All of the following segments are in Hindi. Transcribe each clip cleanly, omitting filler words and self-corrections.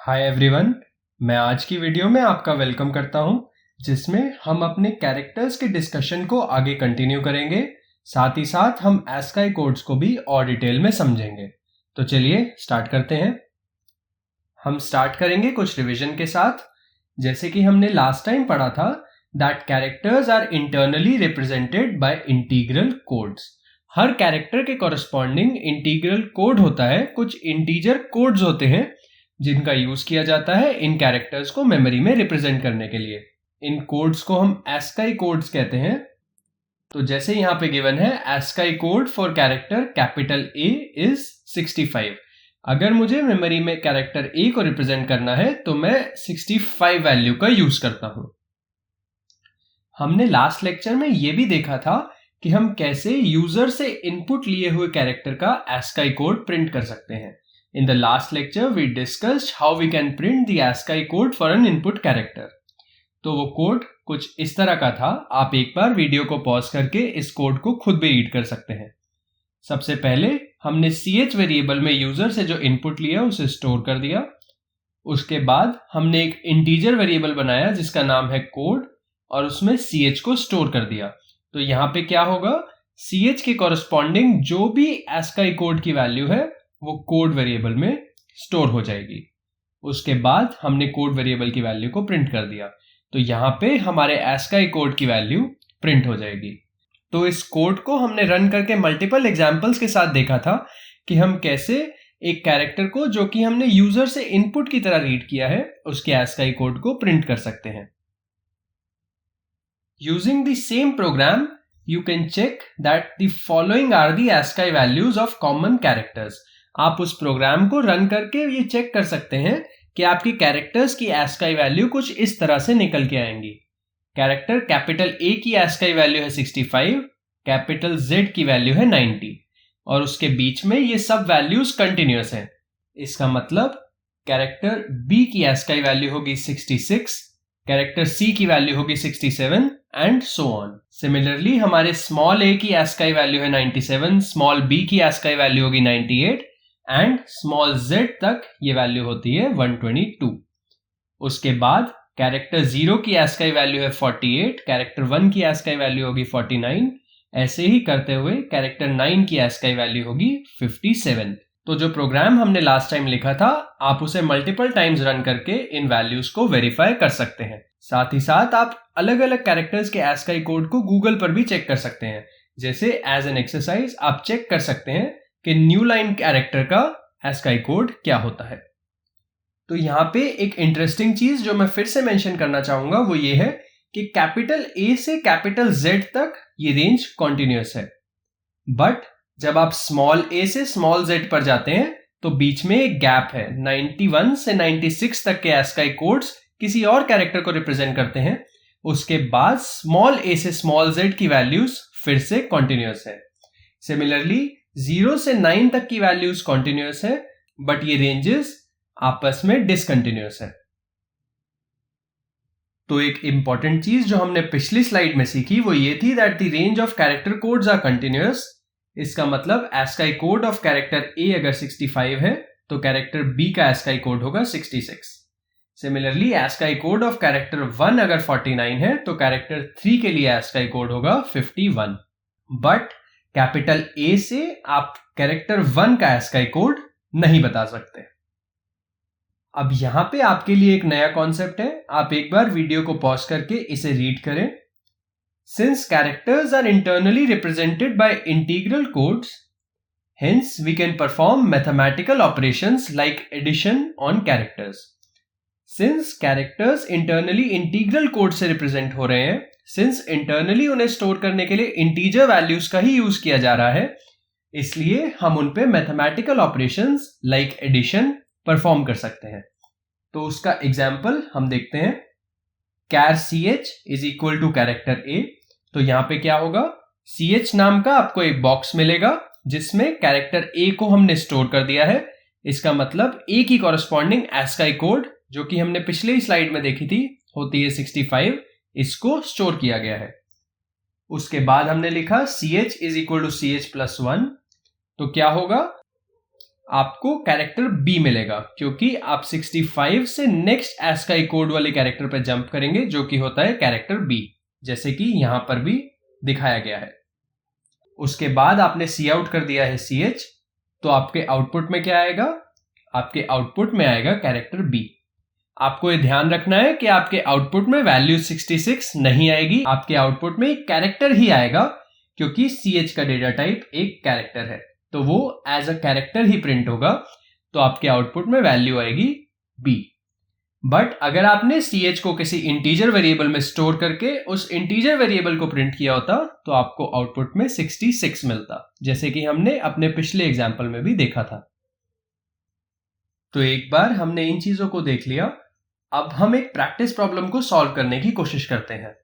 हाय एवरीवन, मैं आज की वीडियो में आपका वेलकम करता हूं, जिसमें हम अपने कैरेक्टर्स के डिस्कशन को आगे कंटिन्यू करेंगे। साथ ही साथ हम ASCII कोड्स को भी और डिटेल में समझेंगे। तो चलिए स्टार्ट करते हैं। हम स्टार्ट करेंगे कुछ रिवीजन के साथ। जैसे कि हमने लास्ट टाइम पढ़ा था that characters are internally represented by integral codes. हर कैरेक्टर के कॉरस्पॉन्डिंग इंटीग्रल कोड होता है। कुछ इंटीजर कोड्स होते हैं जिनका यूज किया जाता है इन कैरेक्टर्स को मेमोरी में रिप्रेजेंट करने के लिए। इन कोड्स को हम ASCII कोड्स कहते हैं। तो जैसे यहाँ पे गिवन है ASCII code for character capital A is 65। अगर मुझे मेमोरी में कैरेक्टर A को रिप्रेजेंट करना है तो मैं 65 वैल्यू का यूज करता हूं। हमने लास्ट लेक्चर में ये भी देखा था कि हम कैसे यूजर से इनपुट लिए हुए कैरेक्टर का ASCII कोड प्रिंट कर सकते हैं। In the last lecture, we discussed how we can print the ASCII code for an input character. तो वो कोड कुछ इस तरह का था। आप एक बार वीडियो को पॉज करके इस कोड को खुद भी रीड कर सकते हैं। सबसे पहले हमने ch वेरिएबल में यूजर से जो इनपुट लिया उसे स्टोर कर दिया। उसके बाद हमने एक इंटीजर वेरिएबल बनाया जिसका नाम है कोड और उसमें ch को स्टोर कर दिया। तो यहाँ पे क्या होगा, ch के कॉरस्पॉन्डिंग जो भी ASCII कोड की वैल्यू है वो कोड वेरिएबल में स्टोर हो जाएगी। उसके बाद हमने कोड वेरिएबल की वैल्यू को प्रिंट कर दिया। तो यहाँ पे हमारे ASCII कोड की वैल्यू प्रिंट हो जाएगी। तो इस कोड को हमने रन करके मल्टीपल एग्जांपल्स के साथ देखा था कि हम कैसे एक कैरेक्टर को जो कि हमने यूजर से इनपुट की तरह रीड किया है उसके ASCII कोड को प्रिंट कर सकते हैं। Using the same programme you can check that the following are the ASCII values of common characters. आप उस प्रोग्राम को रन करके ये चेक कर सकते हैं कि आपकी कैरेक्टर्स की ASCII वैल्यू कुछ इस तरह से निकल के आएंगी। कैरेक्टर कैपिटल A की ASCII वैल्यू है 65, कैपिटल Z की वैल्यू है 90 और उसके बीच में ये सब वैल्यूज कंटिन्यूअस हैं। इसका मतलब कैरेक्टर B की ASCII वैल्यू होगी 66, कैरेक्टर C की वैल्यू होगी 67 एंड सो ऑन। सिमिलरली हमारे स्मॉल a की ASCII वैल्यू है 97, स्मॉल b की ASCII वैल्यू होगी 98 एंड स्मॉल z तक ये वैल्यू होती है 122। उसके बाद कैरेक्टर 0 की ASCII वैल्यू है 48, कैरेक्टर 1 की ASCII वैल्यू होगी 49, ऐसे ही करते हुए कैरेक्टर 9 की ASCII वैल्यू होगी 57। तो जो प्रोग्राम हमने लास्ट टाइम लिखा था आप उसे मल्टीपल टाइम्स रन करके इन वैल्यूज को वेरीफाई कर सकते हैं। साथ ही साथ आप अलग अलग कैरेक्टर्स के ASCII कोड को गूगल पर भी चेक कर सकते हैं। जैसे एज एन एक्सरसाइज आप चेक कर सकते हैं कि न्यू लाइन कैरेक्टर का ASCII कोड क्या होता है। तो यहाँ पे एक इंटरेस्टिंग चीज जो मैं फिर से मेंशन करना चाहूंगा वो ये है कि कैपिटल A से कैपिटल Z तक ये रेंज कॉन्टिन्यूअस है, बट जब आप स्मॉल a से स्मॉल z पर जाते हैं तो बीच में एक गैप है। 91 से 96 तक के ASCII कोड्स किसी और कैरेक्टर को रिप्रेजेंट करते हैं। उसके बाद स्मॉल a से स्मॉल z की वैल्यूज फिर से कॉन्टिन्यूअस है। सिमिलरली 0 से 9 तक की वैल्यूज कॉन्टिन्यूअस है, बट ये रेंजेस आपस में डिसकंटिन्यूअस है। तो एक इंपॉर्टेंट चीज जो हमने पिछली स्लाइड में सीखी वो ये थी that the range of character codes are continuous. इसका मतलब ASCII code of character A अगर 65 है तो कैरेक्टर B का ASCII कोड होगा 66। Similarly ASCII code of character 1 अगर 49 है तो कैरेक्टर 3 के लिए ASCII कोड होगा 51। बट कैपिटल A से आप कैरेक्टर 1 का ASCII कोड नहीं बता सकते। अब यहां पे आपके लिए एक नया कॉन्सेप्ट है। आप एक बार वीडियो को पॉज करके इसे रीड करें। Since characters are internally represented by integral codes, hence we can perform mathematical operations like addition on characters. Since characters internally integral code से represent हो रहे हैं, since internally उन्हें store करने के लिए integer values का ही use किया जा रहा है, इसलिए हम उन पे mathematical operations like addition perform कर सकते हैं। तो उसका example हम देखते हैं। char ch is equal to character A। तो यहाँ पे क्या होगा, ch नाम का आपको एक बॉक्स मिलेगा जिसमें कैरेक्टर A को हमने स्टोर कर दिया है। इसका मतलब A की कॉरस्पॉन्डिंग ASCII कोड जो कि हमने पिछले स्लाइड में देखी थी होती है 65, इसको स्टोर किया गया है। उसके बाद हमने लिखा ch is equal to ch plus 1। तो क्या होगा, आपको कैरेक्टर बी मिलेगा, क्योंकि आप 65 से नेक्स्ट ASCII कोड वाले कैरेक्टर पर जंप करेंगे जो कि होता है कैरेक्टर बी, जैसे कि यहां पर भी दिखाया गया है। उसके बाद आपने सी आउट कर दिया है CH, तो आपके आउटपुट में क्या आएगा? आपके आउटपुट में आएगा कैरेक्टर बी। आपको ये ध्यान रखना है कि आपके आउटपुट में वैल्यू 66 नहीं आएगी, आपके आउटपुट में एक कैरेक्टर ही आएगा, क्योंकि CH का डेटा टाइप एक कैरेक्टर है, तो वो एज अ कैरेक्टर ही प्रिंट होगा, तो आपके आउटपुट में वैल्यू आएगी बी। बट अगर आपने CH को किसी इंटीजर वेरिएबल में स्टोर करके उस इंटीजर वेरिएबल को प्रिंट किया होता तो आपको आउटपुट में 66 मिलता, जैसे कि हमने अपने पिछले एग्जाम्पल में भी देखा था। तो एक बार हमने इन चीजों को देख लिया, अब हम एक प्रैक्टिस प्रॉब्लम को सॉल्व करने की कोशिश करते हैं।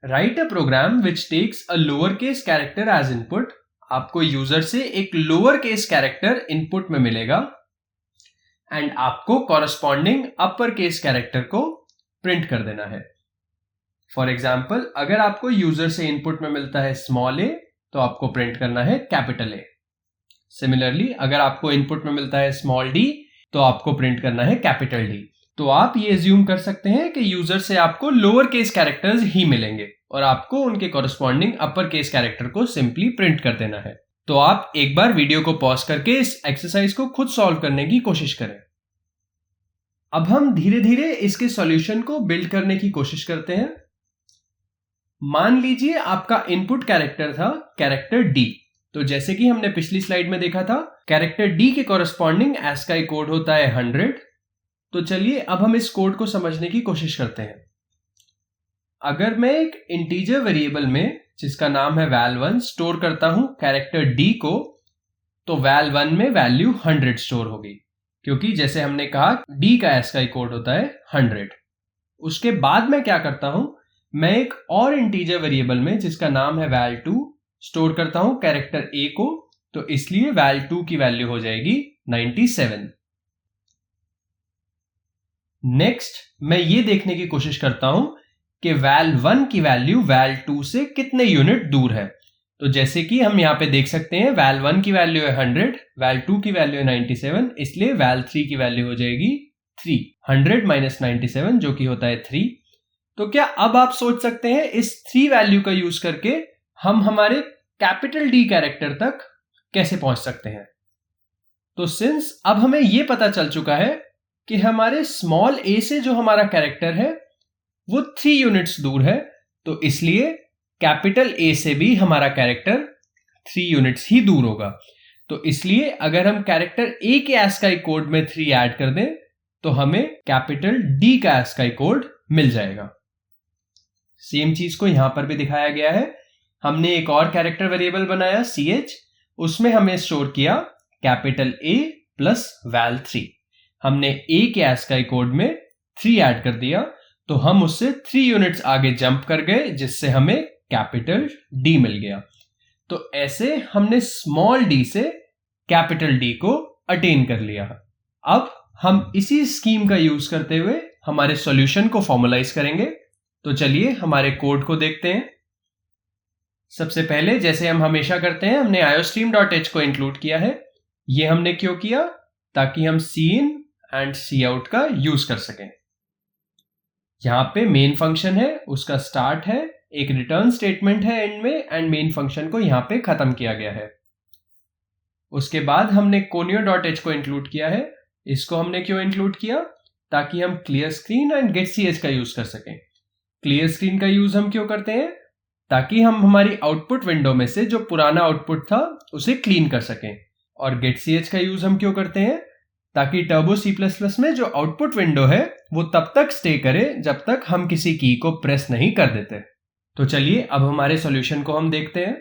Write a program which takes a lower case character as input. आपको यूजर से एक लोअर केस कैरेक्टर इनपुट में मिलेगा एंड आपको कॉरस्पॉन्डिंग अपर केस कैरेक्टर को प्रिंट कर देना है। फॉर एग्जाम्पल, अगर आपको यूजर से इनपुट में मिलता है स्मॉल a, तो आपको प्रिंट करना है कैपिटल A। सिमिलरली, अगर आपको इनपुट में मिलता है स्मॉल d, तो आपको प्रिंट करना है कैपिटल D। तो आप ये एज्यूम कर सकते हैं कि यूजर से आपको लोअर केस कैरेक्टर्स ही मिलेंगे और आपको उनके कॉरस्पॉन्डिंग अपर केस कैरेक्टर को सिंपली प्रिंट कर देना है। तो आप एक बार वीडियो को पॉज करके इस एक्सरसाइज को खुद सॉल्व करने की कोशिश करें। अब हम धीरे धीरे इसके सॉल्यूशन को बिल्ड करने की कोशिश करते हैं। मान लीजिए आपका इनपुट कैरेक्टर था कैरेक्टर डी, तो जैसे कि हमने पिछली स्लाइड में देखा था, कैरेक्टर डी के कॉरस्पॉन्डिंग ASCII कोड होता है 100। तो चलिए अब हम इस कोड को समझने की कोशिश करते हैं। अगर मैं एक इंटीजर वेरिएबल में जिसका नाम है val1 स्टोर करता हूं कैरेक्टर डी को, तो val1 में वैल्यू 100 स्टोर होगी, क्योंकि जैसे हमने कहा डी का ASCII कोड होता है 100। उसके बाद मैं क्या करता हूं, मैं एक और इंटीजर वेरिएबल में जिसका नाम है val2 स्टोर करता हूं कैरेक्टर ए को, तो इसलिए val2 की वैल्यू हो जाएगी 97। नेक्स्ट मैं ये देखने की कोशिश करता हूं कि val1 की वैल्यू val2 से कितने यूनिट दूर है। तो जैसे कि हम यहाँ पे देख सकते हैं val1 की वैल्यू है 100, val2 की वैल्यू है 97, इसलिए val3 की वैल्यू हो जाएगी 3। 100 माइनस 97 जो कि होता है 3। तो क्या अब आप सोच सकते हैं इस 3 वैल्यू का यूज करके हम हमारे कैपिटल डी कैरेक्टर तक कैसे पहुंच सकते हैं? तो सिंस अब हमें यह पता चल चुका है कि हमारे स्मॉल a से जो हमारा कैरेक्टर है वो 3 यूनिट्स दूर है, तो इसलिए कैपिटल A से भी हमारा कैरेक्टर 3 यूनिट्स ही दूर होगा। तो इसलिए अगर हम कैरेक्टर A के ASCII कोड में 3 ऐड कर दें तो हमें कैपिटल D का ASCII कोड मिल जाएगा। सेम चीज को यहां पर भी दिखाया गया है। हमने एक और कैरेक्टर वेरिएबल बनाया CH, उसमें हमने स्टोर किया कैपिटल A प्लस val3। हमने A के ASCII कोड में 3 ऐड कर दिया, तो हम उससे 3 यूनिट्स आगे जंप कर गए, जिससे हमें कैपिटल D मिल गया। तो ऐसे हमने स्मॉल d से कैपिटल D को अटेन कर लिया। अब हम इसी स्कीम का यूज करते हुए हमारे सॉल्यूशन को फॉर्मलाइज करेंगे। तो चलिए हमारे कोड को देखते हैं। सबसे पहले जैसे हम हमेशा करते हैं, हमने iostream.h को इंक्लूड किया है। ये हमने क्यों किया? ताकि हम cin एंड cout का यूज कर सकें। यहां पे मेन फंक्शन है, उसका स्टार्ट है, एक रिटर्न स्टेटमेंट है एंड में, एंड मेन फंक्शन को यहां पे खत्म किया गया है। उसके बाद हमने conio.h को इंक्लूड किया है। इसको हमने क्यों इंक्लूड किया? ताकि हम क्लियर स्क्रीन एंड getch का यूज कर सकें। क्लियर स्क्रीन का यूज हम क्यों करते हैं? ताकि हम हमारी आउटपुट विंडो में से जो पुराना आउटपुट था उसे क्लीन कर सकें। और getch का यूज हम क्यों करते हैं? ताकि टर्बो C++ में जो आउटपुट विंडो है वो तब तक स्टे करे जब तक हम किसी की को प्रेस नहीं कर देते। तो चलिए अब हमारे सॉल्यूशन को हम देखते हैं।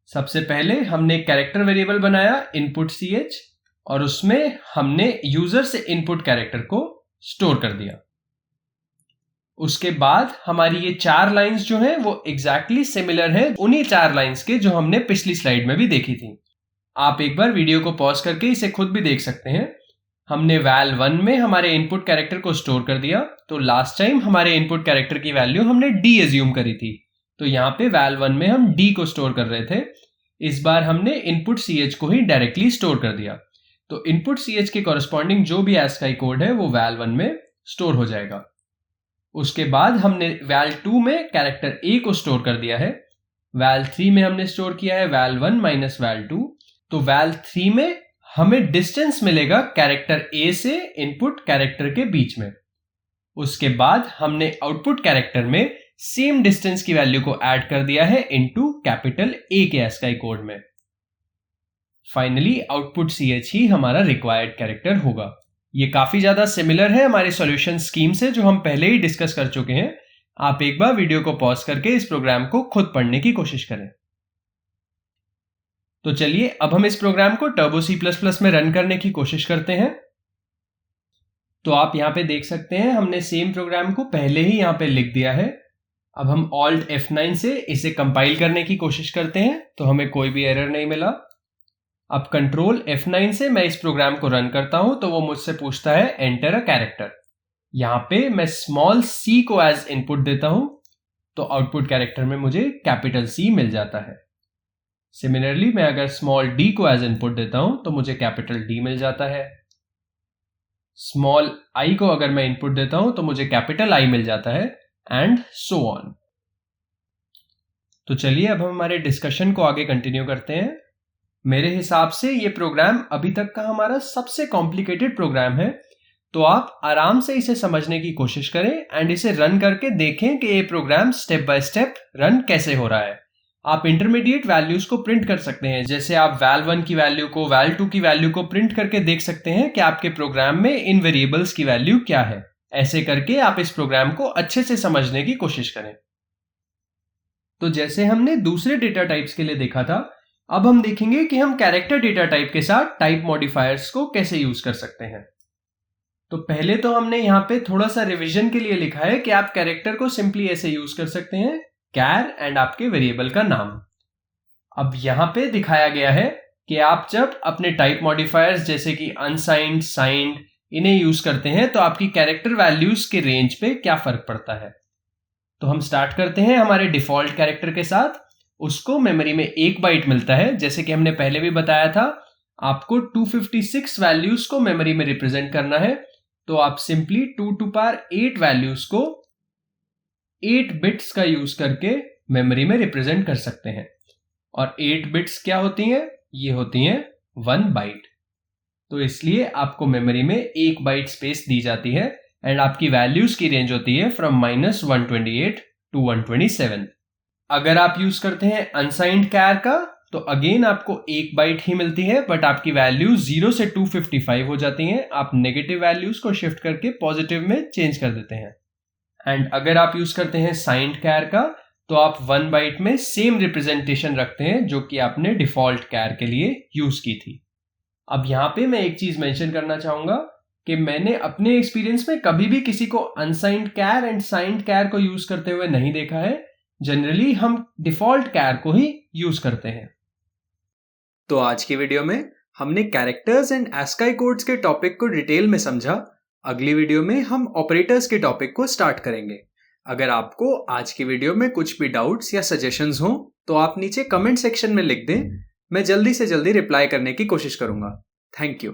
सबसे पहले हमने एक कैरेक्टर वेरिएबल बनाया इनपुट CH, और उसमें हमने यूजर से इनपुट कैरेक्टर को स्टोर कर दिया। उसके बाद हमारी ये 4 लाइंस जो हैं वो एग्जैक्टली सिमिलर है उन्हीं 4 लाइंस के जो हमने पिछली स्लाइड में भी देखी थी। आप एक बार वीडियो को पॉज करके इसे खुद भी देख सकते हैं। हमने val1 में हमारे इनपुट कैरेक्टर को स्टोर कर दिया, तो लास्ट टाइम हमारे इनपुट कैरेक्टर की वैल्यू हमने d एज्यूम करी थी, तो यहाँ पे val1 में हम d को स्टोर कर रहे थे। इस बार हमने इनपुट CH को ही डायरेक्टली स्टोर कर दिया। तो इनपुट ch के कॉरस्पॉन्डिंग जो भी ASCII कोड है वो val1 में स्टोर हो जाएगा। उसके बाद हमने val2 में कैरेक्टर a को स्टोर कर दिया है, val3 में हमने स्टोर किया है val1 माइनस val2। तो val3 में हमें डिस्टेंस मिलेगा कैरेक्टर a से इनपुट कैरेक्टर के बीच में। उसके बाद हमने आउटपुट कैरेक्टर में सेम डिस्टेंस की वैल्यू को ऐड कर दिया है इनटू कैपिटल A के ASCII कोड में। फाइनली आउटपुट ch ही हमारा रिक्वायर्ड कैरेक्टर होगा। ये काफी ज्यादा सिमिलर है हमारे सॉल्यूशन स्कीम से जो हम पहले ही डिस्कस कर चुके हैं। आप एक बार वीडियो को पॉज करके इस प्रोग्राम को खुद पढ़ने की कोशिश करें। तो चलिए अब हम इस प्रोग्राम को टर्बो C++ में रन करने की कोशिश करते हैं। तो आप यहां पे देख सकते हैं हमने सेम प्रोग्राम को पहले ही यहां पे लिख दिया है। अब हम Alt F9 से इसे कंपाइल करने की कोशिश करते हैं तो हमें कोई भी एरर नहीं मिला। अब कंट्रोल F9 से मैं इस प्रोग्राम को रन करता हूं तो वो मुझसे पूछता है एंटर अ कैरेक्टर। यहां पे मैं स्मॉल c को एज इनपुट देता हूं तो आउटपुट कैरेक्टर में मुझे कैपिटल C मिल जाता है। सिमिलरली मैं अगर स्मॉल d को एज इनपुट देता हूं तो मुझे कैपिटल D मिल जाता है। स्मॉल i को अगर मैं इनपुट देता हूं तो मुझे कैपिटल I मिल जाता है एंड सो ऑन। तो चलिए अब हम हमारे डिस्कशन को आगे कंटिन्यू करते हैं। मेरे हिसाब से ये प्रोग्राम अभी तक का हमारा सबसे कॉम्प्लिकेटेड प्रोग्राम है, तो आप आराम से इसे समझने की कोशिश करें एंड इसे रन करके देखें कि ये program step by step run कैसे हो रहा है। आप इंटरमीडिएट वैल्यूज को प्रिंट कर सकते हैं, जैसे आप val1 की वैल्यू को val2 की वैल्यू को प्रिंट करके देख सकते हैं कि आपके प्रोग्राम में इन वेरिएबल्स की वैल्यू क्या है। ऐसे करके आप इस प्रोग्राम को अच्छे से समझने की कोशिश करें। तो जैसे हमने दूसरे डेटा टाइप्स के लिए देखा था, अब हम देखेंगे कि हम कैरेक्टर डेटा टाइप के साथ टाइप मॉडिफायर्स को कैसे यूज कर सकते हैं। तो पहले तो हमने यहाँ पे थोड़ा सा रिवीजन के लिए लिखा है कि आप कैरेक्टर को सिंपली ऐसे यूज कर सकते हैं, कैर एंड आपके वेरिएबल का नाम। अब यहाँ पे दिखाया गया है कि आप जब अपने टाइप मॉडिफायर्स जैसे कि अनसाइंड, साइंड इन्हें यूज करते हैं तो आपकी कैरेक्टर वैल्यूज के रेंज पे क्या फर्क पड़ता है। तो हम स्टार्ट करते हैं हमारे डिफॉल्ट कैरेक्टर के साथ। उसको मेमोरी में 1 बाइट मिलता है, जैसे कि हमने पहले भी बताया था आपको 256 वैल्यूज को मेमोरी में रिप्रेजेंट करना है। तो आप simply 2 to the power 8 values को 8 बिट्स का यूज करके मेमोरी में रिप्रेजेंट कर सकते हैं। और 8 बिट्स क्या होती हैं? ये होती हैं 1 बाइट। तो इसलिए आपको मेमोरी में 1 बाइट स्पेस दी जाती है एंड आपकी वैल्यूज की रेंज होती है फ्रॉम -128 to 127। अगर आप यूज करते हैं अनसाइंड कैर का तो अगेन आपको 1 बाइट ही मिलती है, बट आपकी वैल्यू 0 से 255 हो जाती हैं। आप नेगेटिव वैल्यूज को शिफ्ट करके पॉजिटिव में चेंज कर देते हैं। एंड अगर आप यूज करते हैं साइंड कैर का तो आप 1 बाइट में सेम रिप्रेजेंटेशन रखते हैं जो कि आपने डिफॉल्ट कैर के लिए यूज की थी। अब यहाँ पे मैं एक चीज मेंशन करना चाहूंगा कि मैंने अपने एक्सपीरियंस में कभी भी किसी को अनसाइंड कैर एंड साइंड कैर को यूज करते हुए नहीं देखा है। जनरली हम डिफॉल्ट कैर को ही यूज करते हैं। तो आज की वीडियो में हमने कैरेक्टर्स एंड ASCII कोड्स के टॉपिक को डिटेल में समझा। अगली वीडियो में हम ऑपरेटर्स के टॉपिक को स्टार्ट करेंगे। अगर आपको आज की वीडियो में कुछ भी डाउट्स या सजेशंस हो तो आप नीचे कमेंट सेक्शन में लिख दें। मैं जल्दी से जल्दी रिप्लाई करने की कोशिश करूंगा। Thank you.